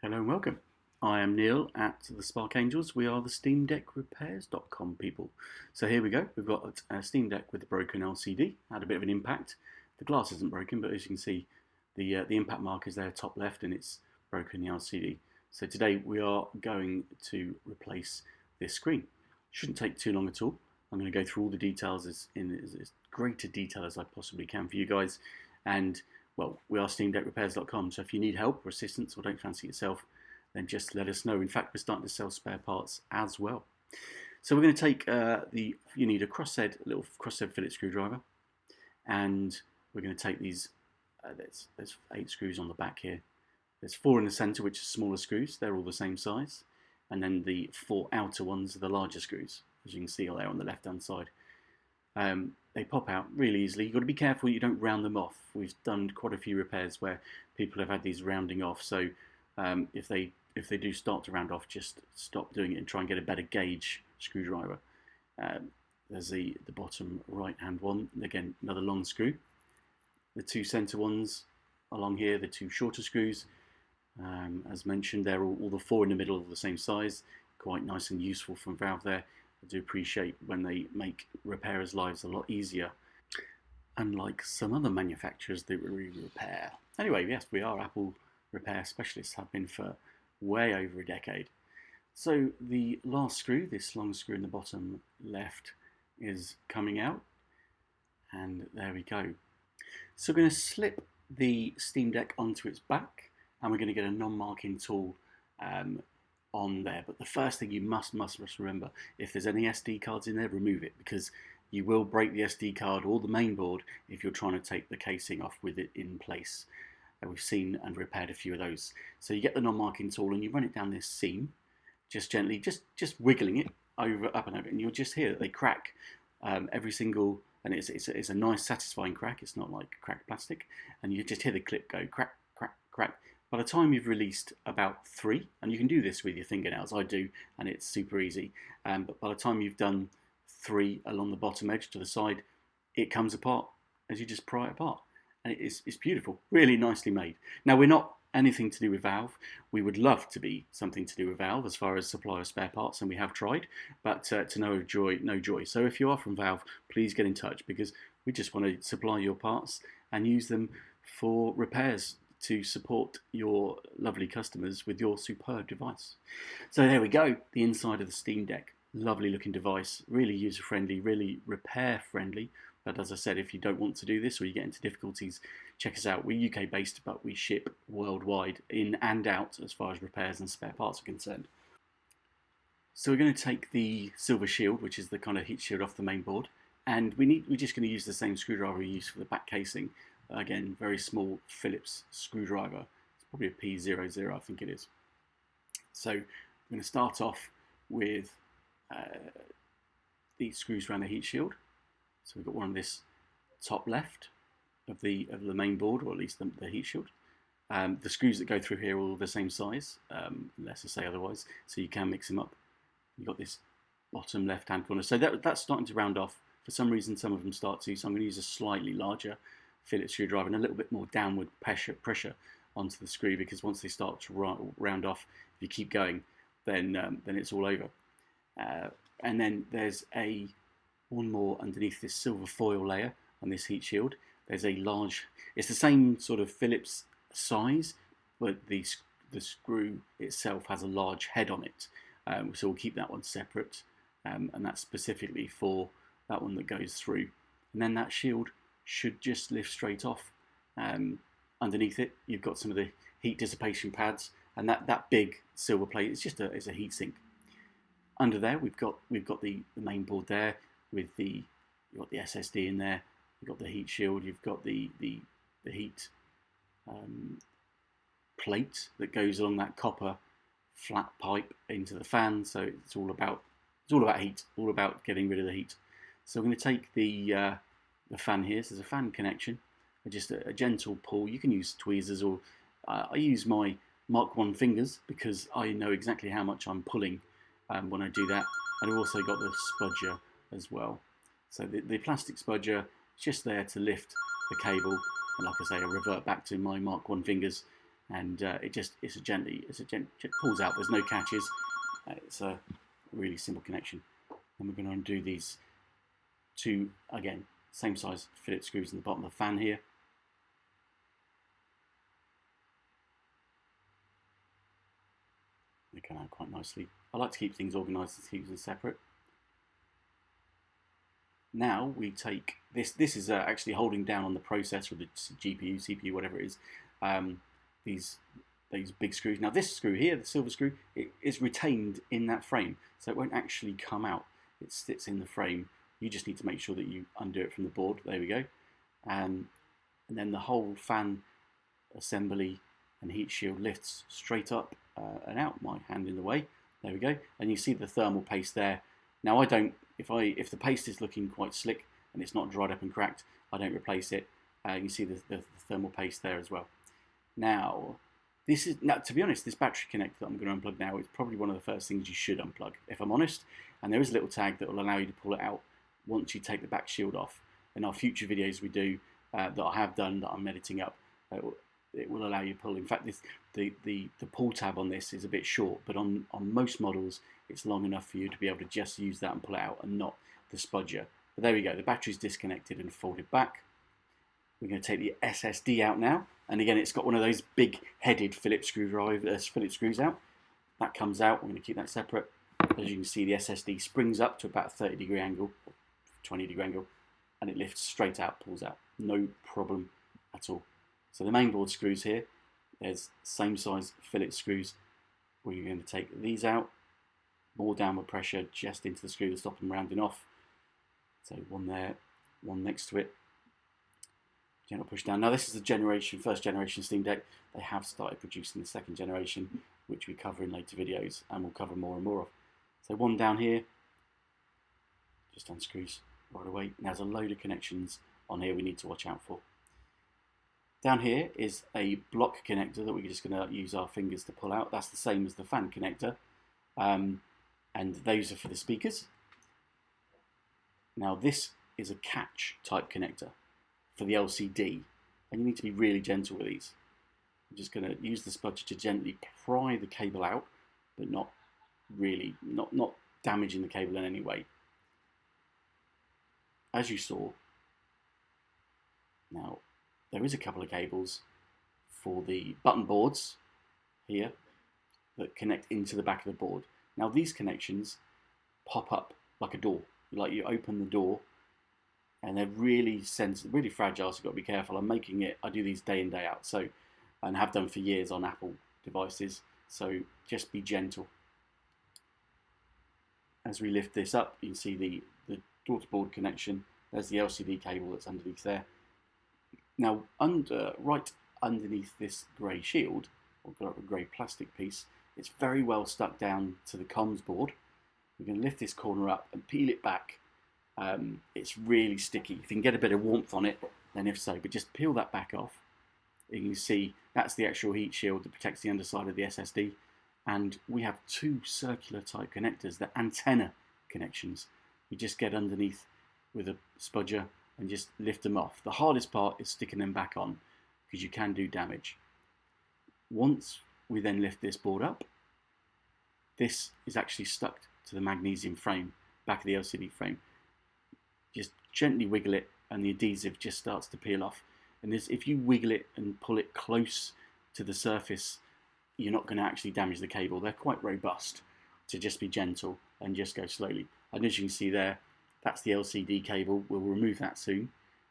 Hello and welcome. I am Neil at the Spark Angels. We are the SteamDeckRepairs.com people. So here we go. We've got a Steam Deck with a broken LCD. Had a bit of an impact. The glass isn't broken, but as you can see, the impact mark is there top left, and it's broken the LCD. So today we are going to replace this screen. Shouldn't take too long at all. I'm going to go through all the details in as greater detail as I possibly can for you guys. And well, we are SteamDeckRepairs.com, so if you need help or assistance or don't fancy it yourself, then just let us know. In fact, we're starting to sell spare parts as well. So we're going to take you need a little crosshead Phillips screwdriver, and we're going to take these, there's 8 screws on the back here. There's 4 in the center, which are smaller screws. They're all the same size. And then the 4 outer ones are the larger screws, as you can see there on the left-hand side. They pop out really easily. You've got to be careful you don't round them off. We've done quite a few repairs where people have had these rounding off, so if they do start to round off, just stop doing it and try and get a better gauge screwdriver. There's the bottom right hand one, again another long screw. The 2 center ones along here, the 2 shorter screws, as mentioned, they're all the 4 in the middle are the same size. Quite nice and useful from Valve there. I do appreciate when they make repairers' lives a lot easier, unlike some other manufacturers that we repair. Anyway, yes, we are Apple repair specialists, have been for way over a decade. So the last screw, this long screw in the bottom left, is coming out, and there we go. So we're going to slip the Steam Deck onto its back, and we're going to get a non-marking tool on there. But the first thing you must remember, if there's any SD cards in there, remove it, because you will break the SD card or the main board if you're trying to take the casing off with it in place. We've seen and repaired a few of those. So you get the non-marking tool and you run it down this seam, just gently, just wiggling it up and over, and you'll just hear that they crack every single, and it's a nice satisfying crack. It's not like cracked plastic, and you just hear the clip go crack, crack, crack. By the time you've released about 3, and you can do this with your fingernails, I do, and it's super easy, but by the time you've done 3 along the bottom edge to the side, it comes apart as you just pry it apart. And it's beautiful, really nicely made. Now, we're not anything to do with Valve. We would love to be something to do with Valve as far as supply of spare parts, and we have tried, but to no joy. So if you are from Valve, please get in touch, because we just want to supply your parts and use them for repairs to support your lovely customers with your superb device. So there we go, the inside of the Steam Deck. Lovely looking device, really user friendly, really repair friendly. But as I said, if you don't want to do this or you get into difficulties, check us out. We're UK based, but we ship worldwide, in and out, as far as repairs and spare parts are concerned. So we're going to take the silver shield, which is the kind of heat shield off the main board, and we're just going to use the same screwdriver we used for the back casing. Again, very small Phillips screwdriver. It's probably a P00, I think it is. So I'm going to start off with these screws around the heat shield. So we've got one on this top left of the main board, or at least the heat shield. The screws that go through here are all the same size, unless I say otherwise, so you can mix them up. You've got this bottom left-hand corner. So that's starting to round off. For some reason, some of them start to, so I'm going to use a slightly larger Phillips screwdriver and a little bit more downward pressure onto the screw, because once they start to round off, if you keep going, then it's all over. And then there's one more underneath this silver foil layer on this heat shield. There's a large, it's the same sort of Phillips size, but the screw itself has a large head on it. So we'll keep that one separate, and that's specifically for that one that goes through. And then that shield should just lift straight off. Underneath it, you've got some of the heat dissipation pads, and that big silver plate is just a heat sink. Under there, we've got the main board there with you've got the SSD in there. You've got the heat shield. You've got the heat plate that goes along that copper flat pipe into the fan. So it's all about heat, all about getting rid of the heat. So I'm going to take the fan here. So there's a fan connection, just a gentle pull. You can use tweezers, or I use my Mark 1 fingers, because I know exactly how much I'm pulling when I do that. And I've also got the spudger as well. So the plastic spudger is just there to lift the cable, and like I say, I revert back to my Mark 1 fingers and it pulls out. There's no catches. It's a really simple connection. And we're going to undo these two, again, same size Phillips screws in the bottom of the fan here. They come out quite nicely. I like to keep things organised and keep them separate. Now we take this. This is actually holding down on the processor, or the GPU, CPU, whatever it is. These big screws. Now this screw here, the silver screw, it is retained in that frame, so it won't actually come out. It sits in the frame. You just need to make sure that you undo it from the board. There we go. And then the whole fan assembly and heat shield lifts straight up and out. My hand in the way. There we go. And you see the thermal paste there. Now I don't. If the paste is looking quite slick and it's not dried up and cracked, I don't replace it. You can see the thermal paste there as well. Now, to be honest, this battery connector that I'm going to unplug now is probably one of the first things you should unplug, if I'm honest. And there is a little tag that will allow you to pull it out once you take the back shield off. In our future videos we do, that I have done, that I'm editing up, it will allow you to pull. In fact, the pull tab on this is a bit short, but on most models it's long enough for you to be able to just use that and pull it out, and not the Spudger. But there we go, the battery's disconnected and folded back. We're going to take the SSD out now, and again it's got one of those big headed Phillips screws out. That comes out. We're going to keep that separate. As you can see, the SSD springs up to about a 30-degree angle, 20-degree angle, and it lifts straight out, pulls out, no problem at all. So the mainboard screws here, there's same size Phillips screws. We're going to take these out, more downward pressure just into the screw to stop them rounding off. So one there, one next to it. Gentle push down. Now this is the first generation Steam Deck. They have started producing the second generation, which we cover in later videos, and we'll cover more and more of. So one down here, just unscrews right away. Now there's a load of connections on here we need to watch out for. Down here is a block connector that we're just going to use our fingers to pull out. That's the same as the fan connector, and those are for the speakers. Now this is a catch type connector for the LCD, and you need to be really gentle with these. I'm just going to use the spudger to gently pry the cable out, but not really, not damaging the cable in any way. As you saw, now there is a couple of cables for the button boards here that connect into the back of the board. Now these connections pop up like a door, like you open the door, and they're really sensitive, really fragile, so you've got to be careful. I do these day in, day out, so, and have done for years on Apple devices, so just be gentle. As we lift this up, you can see the daughterboard connection. There's the LCD cable that's underneath there. Now, right underneath this grey shield, or grey plastic piece, it's very well stuck down to the comms board. We're going to lift this corner up and peel it back. It's really sticky. If you can get a bit of warmth on it, then if so, but just peel that back off. You can see that's the actual heat shield that protects the underside of the SSD. And we have two circular type connectors, the antenna connections. You just get underneath with a spudger and just lift them off. The hardest part is sticking them back on, because you can do damage. Once we then lift this board up, this is actually stuck to the magnesium frame, back of the LCD frame. Just gently wiggle it and the adhesive just starts to peel off. And if you wiggle it and pull it close to the surface, you're not going to actually damage the cable. They're quite robust, to just be gentle and just go slowly. And as you can see there, that's the LCD cable. We'll remove that soon.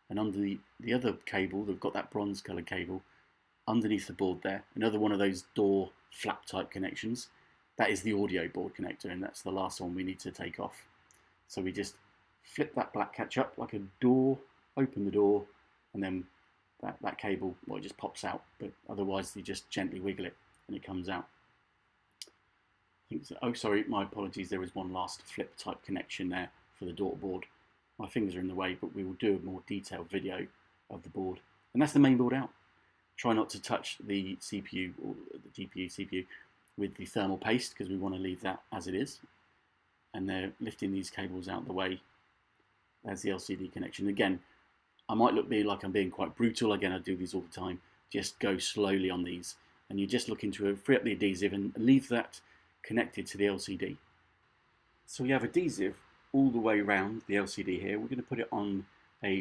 And under the other cable, they've got that bronze coloured cable underneath the board there. Another one of those door flap type connections. That is the audio board connector, and that's the last one we need to take off. So we just flip that black catch up like a door, open the door, and then that cable, well, it just pops out. But otherwise, you just gently wiggle it and it comes out. I think so. Oh, sorry, my apologies. There is one last flip type connection there for the daughter board. My fingers are in the way, but we will do a more detailed video of the board. And that's the main board out. Try not to touch the CPU or the GPU, CPU with the thermal paste, because we want to leave that as it is. And they're lifting these cables out of the way. There's the LCD connection. Again, I might be like I'm being quite brutal. Again, I do these all the time. Just go slowly on these. and you're just looking to free up the adhesive and leave that connected to the LCD. So we have adhesive all the way around the LCD here. We're going to put it on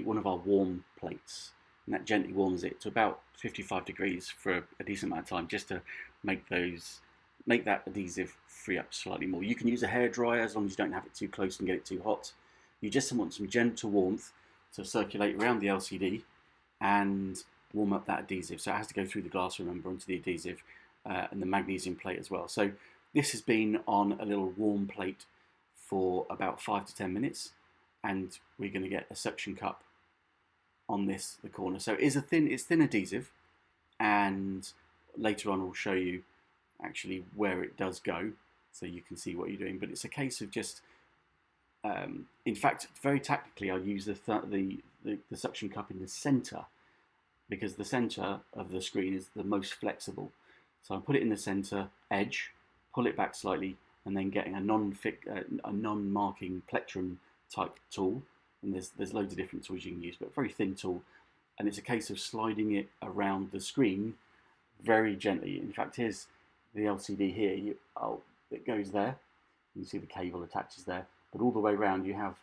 one of our warm plates, and that gently warms it to about 55 degrees for a decent amount of time, just to make that adhesive free up slightly more. You can use a hairdryer as long as you don't have it too close and get it too hot. You just want some gentle warmth to circulate around the LCD and warm up that adhesive. So it has to go through the glass, remember, onto the adhesive and the magnesium plate as well. So this has been on a little warm plate for about 5 to 10 minutes, and we're going to get a suction cup on the corner. So it's thin adhesive, and later on I'll show you actually where it does go, so you can see what you're doing. But it's a case of just, in fact, very tactically, I use the suction cup in the centre, because the centre of the screen is the most flexible. So I put it in the centre edge, pull it back slightly, and then getting a non-marking plectrum type tool. And there's loads of different tools you can use, but a very thin tool. And it's a case of sliding it around the screen very gently. In fact, here's the LCD here. It goes there. You can see the cable attaches there. But all the way around, you have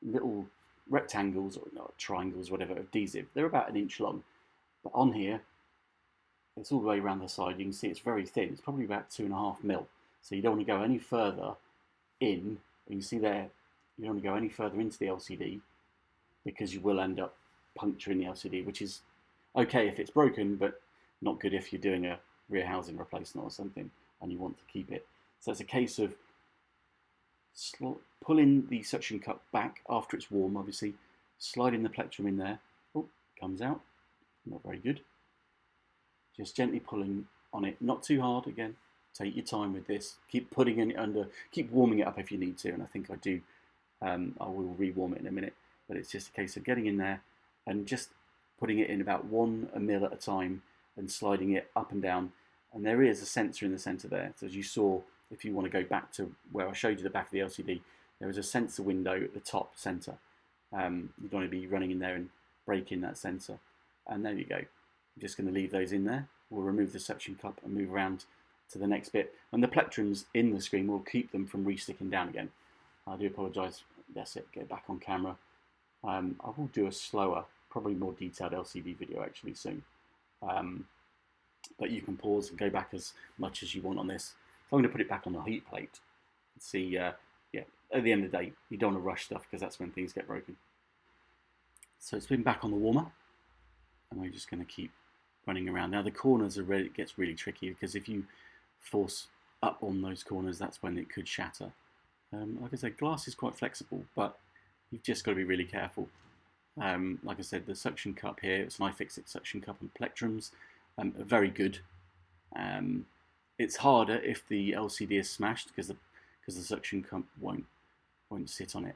little rectangles or triangles, whatever, of adhesive. They're about 1 inch long. But on here, it's all the way around the side. You can see it's very thin. It's probably about 2.5 mil. So you don't want to go any further in. You can see there, you don't want to go any further into the LCD, because you will end up puncturing the LCD, which is okay if it's broken, but not good if you're doing a rear housing replacement or something and you want to keep it. So it's a case of pulling the suction cup back after it's warm, obviously, sliding the plectrum in there. Oh, comes out. Not very good. Just gently pulling on it, not too hard again. Take your time with this. Keep putting it under, keep warming it up if you need to, and I think I do. I will re-warm it in a minute, but it's just a case of getting in there and just putting it in about 1 mil at a time and sliding it up and down. And there is a sensor in the center there. So as you saw, if you want to go back to where I showed you the back of the LCD, there is a sensor window at the top center. You don't want to be running in there and breaking that sensor. And there you go. I'm just going to leave those in there. We'll remove the suction cup and move around to the next bit. And the plectrums in the screen will keep them from re-sticking down again. I do apologise. That's it. Get back on camera. I will do a slower, probably more detailed LCD video actually soon. But you can pause and go back as much as you want on this. So I'm going to put it back on the heat plate. See, yeah, at the end of the day, you don't want to rush stuff because that's when things get broken. So it's been back on the warmer, and we're just going to keep running around. Now the corners are it gets really tricky, because if you force up on those corners, that's when it could shatter. Like I said, glass is quite flexible, but you've just got to be really careful. Like I said, the suction cup here, it's an iFixit suction cup and plectrums, are very good. It's harder if the LCD is smashed, because the suction cup won't sit on it.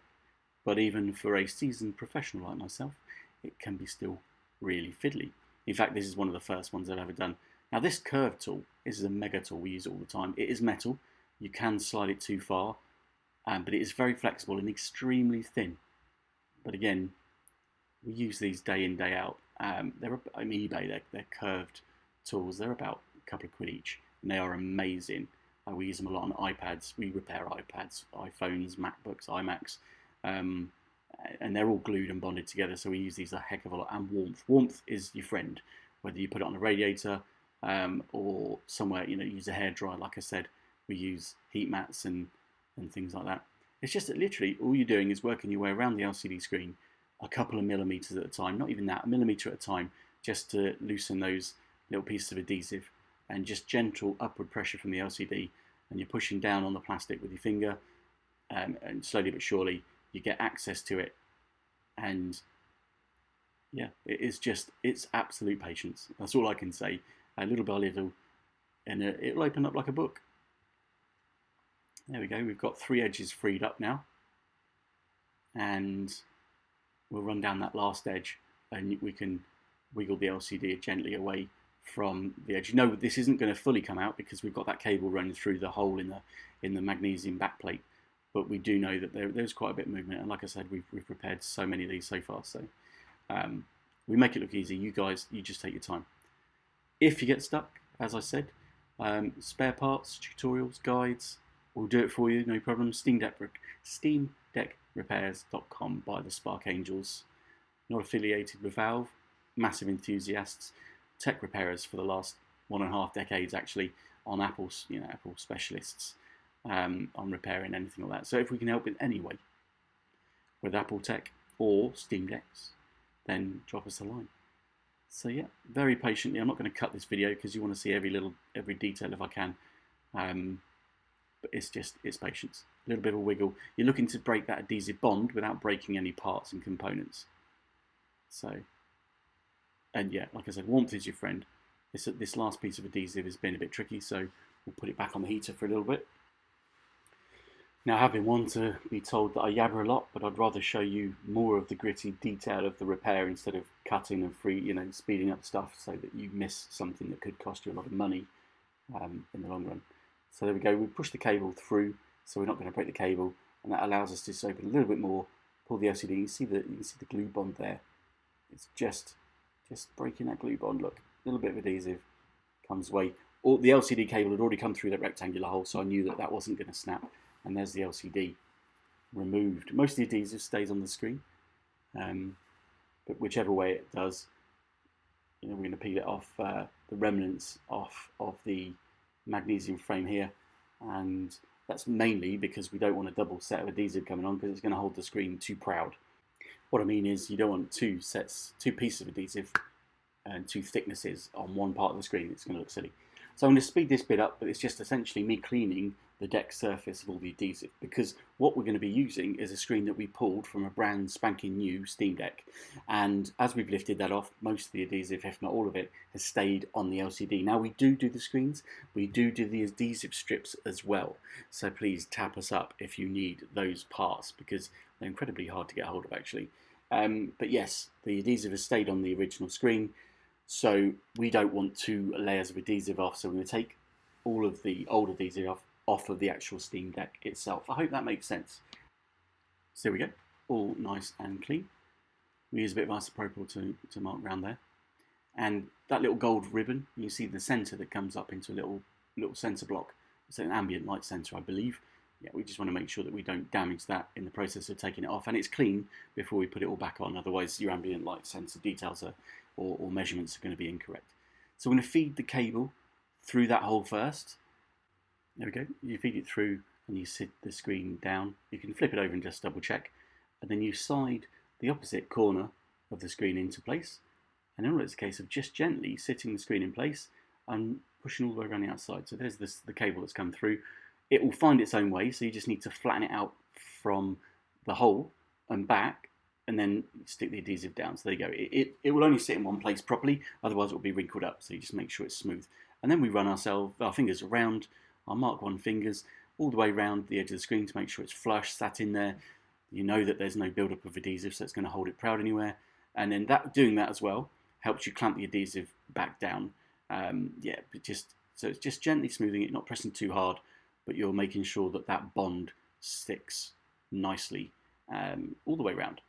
But even for a seasoned professional like myself, it can be still really fiddly. In fact, this is one of the first ones I've ever done. Now this curve tool, this is a mega tool, we use it all the time. It is metal, you can slide it too far, but it is very flexible and extremely thin. But again, we use these day in, day out. They're on eBay, they're curved tools. They're about a couple of quid each, and they are amazing. We use them a lot on iPads. We repair iPads, iPhones, MacBooks, iMacs, and they're all glued and bonded together, so we use these a heck of a lot. And warmth. Warmth is your friend, whether you put it on a radiator or somewhere, use a hairdryer. Like I said, we use heat mats and things like that. It's just that literally all you're doing is working your way around the LCD screen a couple of millimeters at a time, not even that, a millimeter at a time, just to loosen those little pieces of adhesive, and just gentle upward pressure from the LCD, and you're pushing down on the plastic with your finger, and slowly but surely you get access to it. And yeah, it's absolute patience. That's all I can say. Little by little, and it'll open up like a book. There we go. We've got 3 edges freed up now, and we'll run down that last edge, and we can wiggle the LCD gently away from the edge. This isn't going to fully come out because we've got that cable running through the hole in the magnesium backplate, but we do know that there's quite a bit of movement, and like I said, we've prepared so many of these so far, so we make it look easy. You guys, you just take your time. If you get stuck, as I said. Spare parts, tutorials, guides, we'll do it for you, no problem. SteamDeckRepairs.com by the Spark Angels. Not affiliated with Valve, massive enthusiasts, tech repairers for the last 1.5 decades actually, on Apple's, Apple specialists on repairing anything like that. So if we can help in any way with Apple tech or Steam Decks, then drop us a line. So yeah, very patiently, I'm not going to cut this video because you want to see every detail if I can. But it's patience. A little bit of a wiggle. You're looking to break that adhesive bond without breaking any parts and components. So, and yeah, like I said, warmth is your friend. This last piece of adhesive has been a bit tricky, so we'll put it back on the heater for a little bit. Now, I have been one to be told that I yabber a lot, but I'd rather show you more of the gritty detail of the repair instead of cutting and speeding up stuff so that you miss something that could cost you a lot of money in the long run. So there we go. We push the cable through, so we're not going to break the cable, and that allows us to just open a little bit more, pull the LCD. You can see the glue bond there. It's just breaking that glue bond. Look, a little bit of adhesive comes away. The LCD cable had already come through that rectangular hole, so I knew that wasn't going to snap. And there's the LCD removed. Most of the adhesive stays on the screen, but whichever way it does, we're going to peel it off, the remnants off of the magnesium frame here, and that's mainly because we don't want a double set of adhesive coming on because it's going to hold the screen too proud. What I mean is you don't want two pieces of adhesive and two thicknesses on one part of the screen. It's going to look silly. So I'm going to speed this bit up, but it's just essentially me cleaning the deck surface of all the adhesive, because what we're going to be using is a screen that we pulled from a brand spanking new Steam Deck, and as we've lifted that off, most of the adhesive, if not all of it, has stayed on the LCD. Now we do the screens, we do the adhesive strips as well, so please tap us up if you need those parts, because they're incredibly hard to get hold of actually. But yes, the adhesive has stayed on the original screen, so we don't want 2 layers of adhesive off, so we're going to take all of the old adhesive off of the actual Steam Deck itself. I hope that makes sense. So there we go, all nice and clean. We use a bit of isopropyl to mark around there. And that little gold ribbon, you see the sensor that comes up into a little sensor block. It's an ambient light sensor, I believe. Yeah, we just want to make sure that we don't damage that in the process of taking it off, and it's clean before we put it all back on, otherwise your ambient light sensor details or measurements are going to be incorrect. So we're going to feed the cable through that hole first. There we go, you feed it through and you sit the screen down. You can flip it over and just double check, and then you slide the opposite corner of the screen into place, and then it's a case of just gently sitting the screen in place and pushing all the way around the outside. So there's the cable that's come through. It will find its own way, so you just need to flatten it out from the hole and back, and then stick the adhesive down. So there you go. It will only sit in one place properly, otherwise it will be wrinkled up. So you just make sure it's smooth. And then we run our fingers around, our Mark 1 fingers, all the way around the edge of the screen to make sure it's flush, sat in there. You know that there's no build-up of adhesive, so it's going to hold it proud anywhere. And then doing that as well helps you clamp the adhesive back down. So it's just gently smoothing it, not pressing too hard, but you're making sure that that bond sticks nicely all the way around.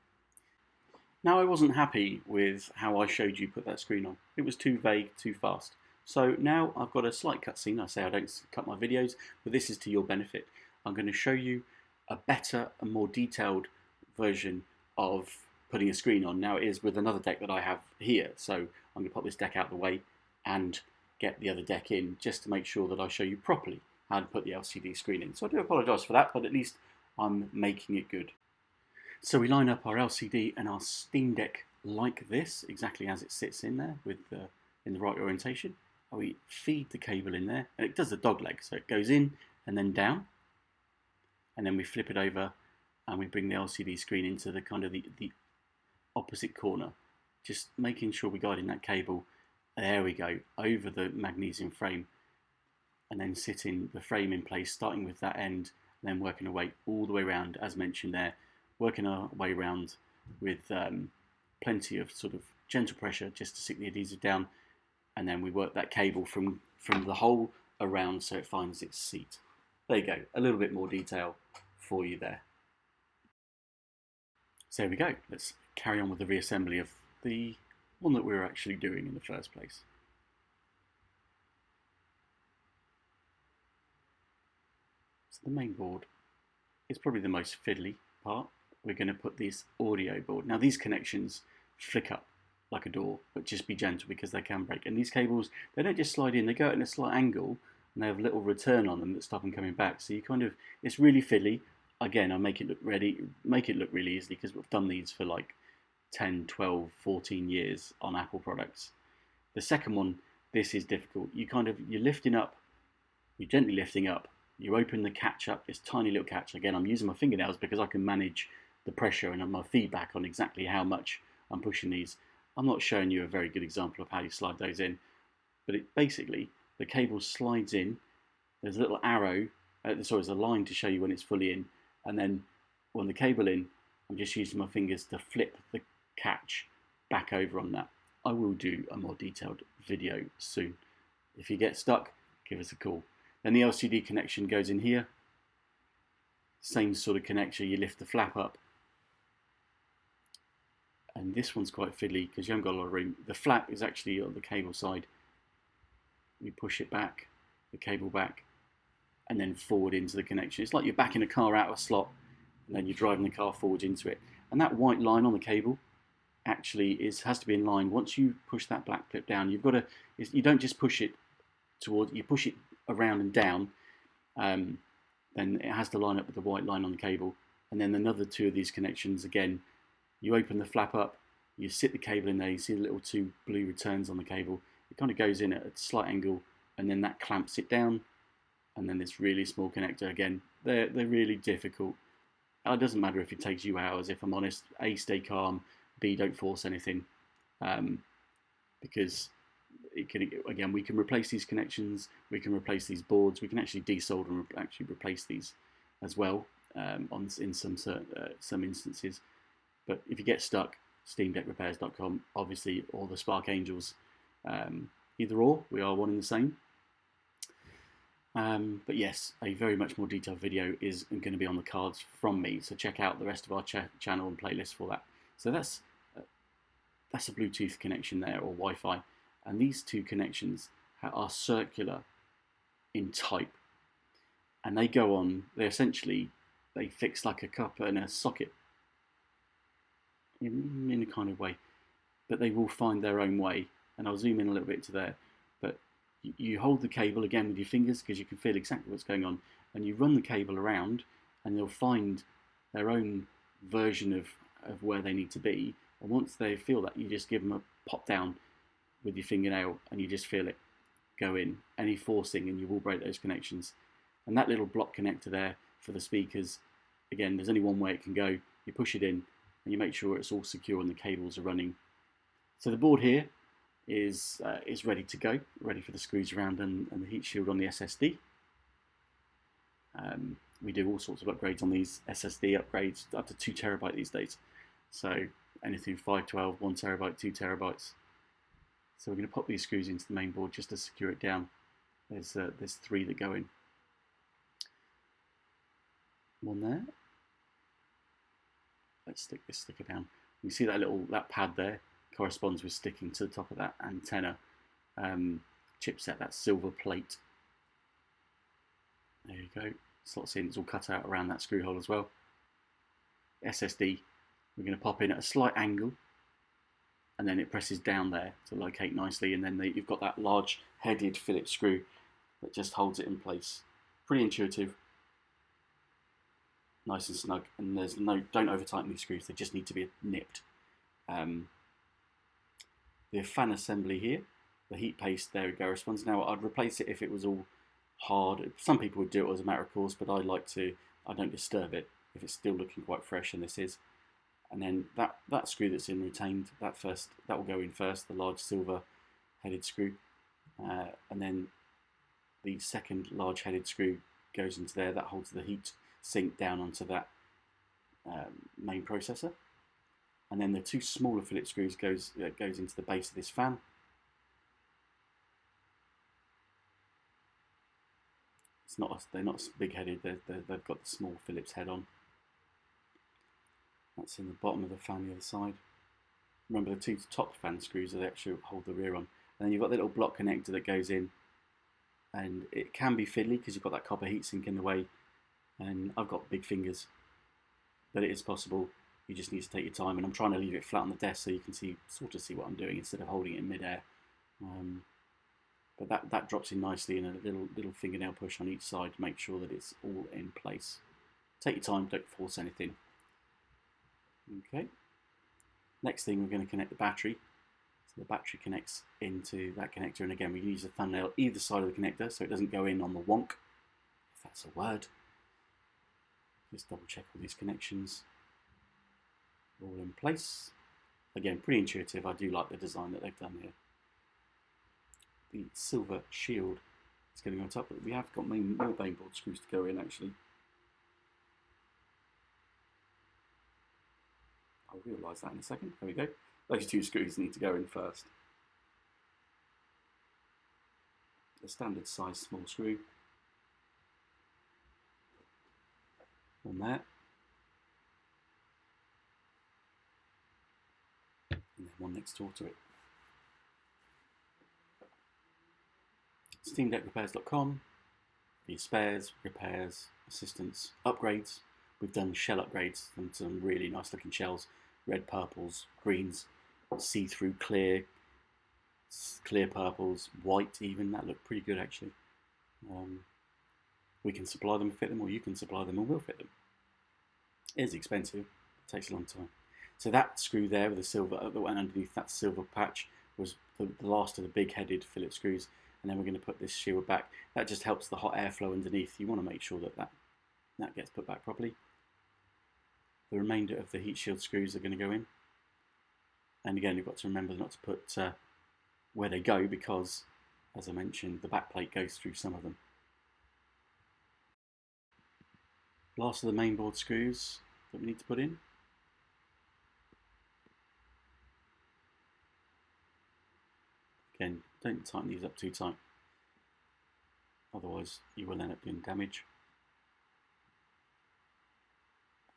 Now, I wasn't happy with how I showed you put that screen on. It was too vague, too fast. So now I've got a slight cutscene. I say I don't cut my videos, but this is to your benefit. I'm going to show you a better and more detailed version of putting a screen on. Now it is with another deck that I have here, so I'm going to pop this deck out of the way and get the other deck in just to make sure that I show you properly how to put the LCD screen in. So I do apologise for that, but at least I'm making it good. So we line up our LCD and our Steam Deck like this, exactly as it sits in there in the right orientation. We feed the cable in there, and it does the dog leg, so it goes in and then down, and then we flip it over and we bring the LCD screen into the kind of the opposite corner, just making sure we're guiding that cable, there we go, over the magnesium frame, and then sitting the frame in place, starting with that end, and then working our way all the way around, as mentioned there, working our way around with plenty of sort of gentle pressure just to stick the adhesive down, and then we work that cable from the hole around so it finds its seat. There you go, a little bit more detail for you there. So there we go, let's carry on with the reassembly of the one that we were actually doing in the first place. the main board is probably the most fiddly part. We're going to put this audio board. Now these connections flick up like a door, but just be gentle because they can break. And these cables, they don't just slide in, they go out in a slight angle and they have a little return on them that stop them coming back. So you kind of, it's really fiddly. Again, I make it look really easily because we've done these for like 10, 12, 14 years on Apple products. The second one, this is difficult. You're lifting up, you're gently lifting up, you open the catch up, this tiny little catch. Again, I'm using my fingernails because I can manage the pressure and my feedback on exactly how much I'm pushing these. I'm not showing you a very good example of how you slide those in, but it basically, the cable slides in, there's a little arrow, there's a line to show you when it's fully in, and then when the cable in, I'm just using my fingers to flip the catch back over on that. I will do a more detailed video soon. If you get stuck, give us a call. Then the LCD connection goes in here. Same sort of connection, you lift the flap up. And this one's quite fiddly because you haven't got a lot of room. The flap is actually on the cable side. You push it back, the cable back, and then forward into the connection. It's like you're backing a car out of a slot and then you're driving the car forward into it. And that white line on the cable actually has to be in line. Once you push that black clip down, you don't just push it towards, you push it around and down, then it has to line up with the white line on the cable. And then another two of these connections, again, you open the flap up, you sit the cable in there, you see the little two blue returns on the cable. It kind of goes in at a slight angle, and then that clamps it down. And then this really small connector, again, they're really difficult. It doesn't matter if it takes you hours, if I'm honest. A, stay calm. B, don't force anything. Because, again, we can replace these connections, we can replace these boards, we can actually desolder and actually replace these as well in some instances. But if you get stuck, SteamDeckRepairs.com, obviously, or the Spark Angels, either or, we are one and the same. But yes, a very much more detailed video is going to be on the cards from me, so check out the rest of our channel and playlist for that. So that's a Bluetooth connection there, or Wi-Fi, and these two connections are circular in type, and they go on, they fix like a cup and a socket in a kind of way, but they will find their own way, and I'll zoom in a little bit to there. But you hold the cable again with your fingers because you can feel exactly what's going on, and you run the cable around and they'll find their own version of where they need to be, and once they feel that, you just give them a pop down with your fingernail and you just feel it go in. Any forcing and you will break those connections. And that little block connector there for the speakers, again, there's only one way it can go. You push it in and you make sure it's all secure and the cables are running. So the board here is ready to go, ready for the screws around and the heat shield on the SSD. We do all sorts of upgrades on these SSD upgrades, up to 2 terabyte these days. So anything 512, 1 terabyte, 2 terabytes. So we're going to pop these screws into the main board just to secure it down. There's 3 that go in. One there. Let's stick this sticker down. You see that pad there corresponds with sticking to the top of that antenna chipset, that silver plate. There you go. Slots in, it's all cut out around that screw hole as well. SSD, we're going to pop in at a slight angle, and then it presses down there to locate nicely, and then you've got that large headed Phillips screw that just holds it in place. Pretty intuitive, nice and snug, and don't over tighten these screws, they just need to be nipped. The fan assembly here, the heat paste, there we go, responds. Now I'd replace it if it was all hard. Some people would do it as a matter of course, but I don't disturb it if it's still looking quite fresh, and this is. And then that screw that's in retained, that will go in first, the large silver headed screw, and then the second large headed screw goes into there. That holds the heat sink down onto that main processor, and then the 2 smaller Phillips screws goes into the base of this fan. They're not big headed. They've got the small Phillips head on. That's in the bottom of the fan the other side. Remember the 2 top fan screws that actually hold the rear on. And then you've got the little block connector that goes in, and it can be fiddly because you've got that copper heatsink in the way. and I've got big fingers, but it is possible. You just need to take your time, and I'm trying to leave it flat on the desk so you can sort of see what I'm doing instead of holding it in midair. But that drops in nicely, and a little fingernail push on each side to make sure that it's all in place. Take your time, don't force anything. Okay. Next thing, we're going to connect the battery. So the battery connects into that connector, and again we use a thumbnail either side of the connector so it doesn't go in on the wonk, if that's a word. Just double check all these connections all in place. Again, pretty intuitive. I do like the design that they've done here. The silver shield is going to go on top, but we have got more mainboard screws to go in actually. I'll realise that in a second. There we go. Those two screws need to go in first. The standard size small screw. On there. And then one next door to it. SteamDeckRepairs.com for your spares, repairs, assistance, upgrades. We've done shell upgrades and some really nice looking shells. Red purples, greens, see-through clear purples, white even. That looked pretty good actually. We can supply them, fit them, or you can supply them and we'll fit them. It is expensive, it takes a long time. So that screw there with the silver that went underneath that silver patch was the last of the big headed fillet screws, and then we're going to put this shield back. That just helps the hot airflow underneath. You want to make sure that gets put back properly. The remainder of the heat shield screws are going to go in. And again, you've got to remember not to put where they go because, as I mentioned, the back plate goes through some of them. Last of the mainboard screws that we need to put in. Again, don't tighten these up too tight, otherwise you will end up doing damage.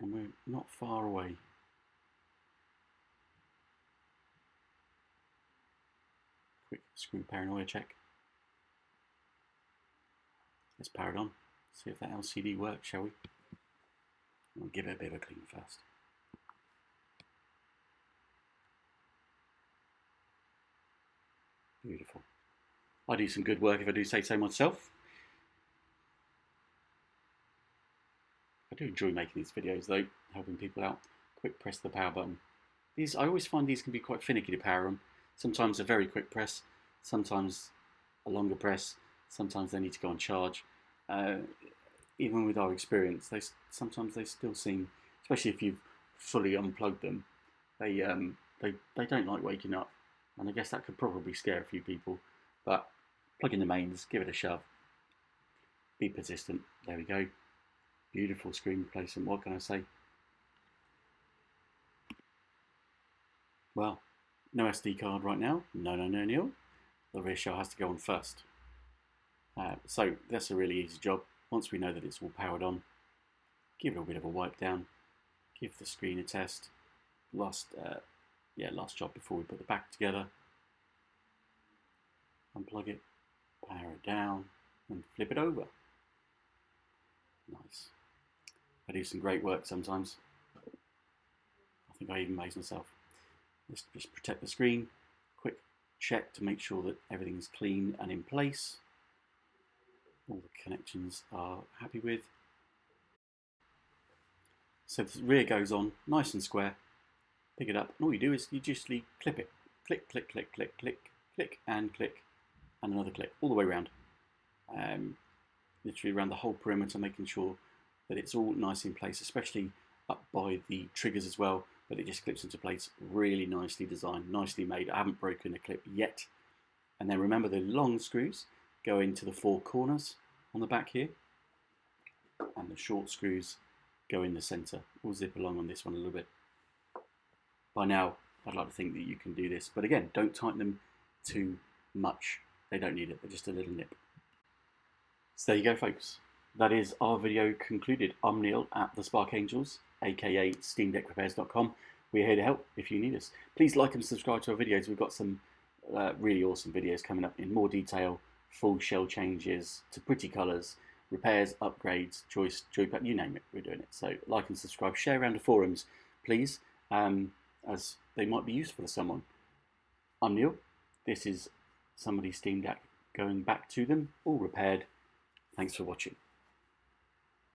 And we're not far away. Quick screw paranoia check. Let's power it on, see if that LCD works, shall we? We'll give it a bit of a clean first. Beautiful. I do some good work if I do say so myself. I do enjoy making these videos though, helping people out. Quick press the power button. I always find these can be quite finicky to power them. Sometimes a very quick press, sometimes a longer press, sometimes they need to go on charge. Even with our experience, sometimes they still seem, especially if you've fully unplugged them, they don't like waking up. And I guess that could probably scare a few people, but plug in the mains, give it a shove, be persistent. There we go. Beautiful screen replacement, what can I say? Well, no SD card right now. No, Neil. The rear shell has to go on first. So that's a really easy job. Once we know that it's all powered on, give it a bit of a wipe down, give the screen a test. Last job before we put the back together. Unplug it, power it down, and flip it over. Nice. I do some great work sometimes. I think I even amaze myself. Let's just protect the screen. Quick check to make sure that everything's clean and in place. All the connections are happy with. So the rear goes on nice and square. Pick it up, and all you do is you just clip it. Click, click, click, click, click, click, and another click, all the way around. Literally around the whole perimeter, making sure that it's all nice in place, especially up by the triggers as well, but it just clips into place. Really nicely designed, nicely made. I haven't broken a clip yet. And then remember the long screws go into the four corners on the back here, and the short screws go in the center. We'll zip along on this one a little bit. By now, I'd like to think that you can do this, but again, don't tighten them too much. They don't need it, they're just a little nip. So there you go, folks. That is our video concluded. I'm Neil at the Spark Angels, aka SteamDeckRepairs.com. We're here to help if you need us. Please like and subscribe to our videos. We've got some really awesome videos coming up in more detail, full shell changes to pretty colours, repairs, upgrades, choice, joypad, you name it, we're doing it. So like and subscribe, share around the forums, please, as they might be useful to someone. I'm Neil. This is somebody's Steam Deck going back to them, all repaired. Thanks for watching.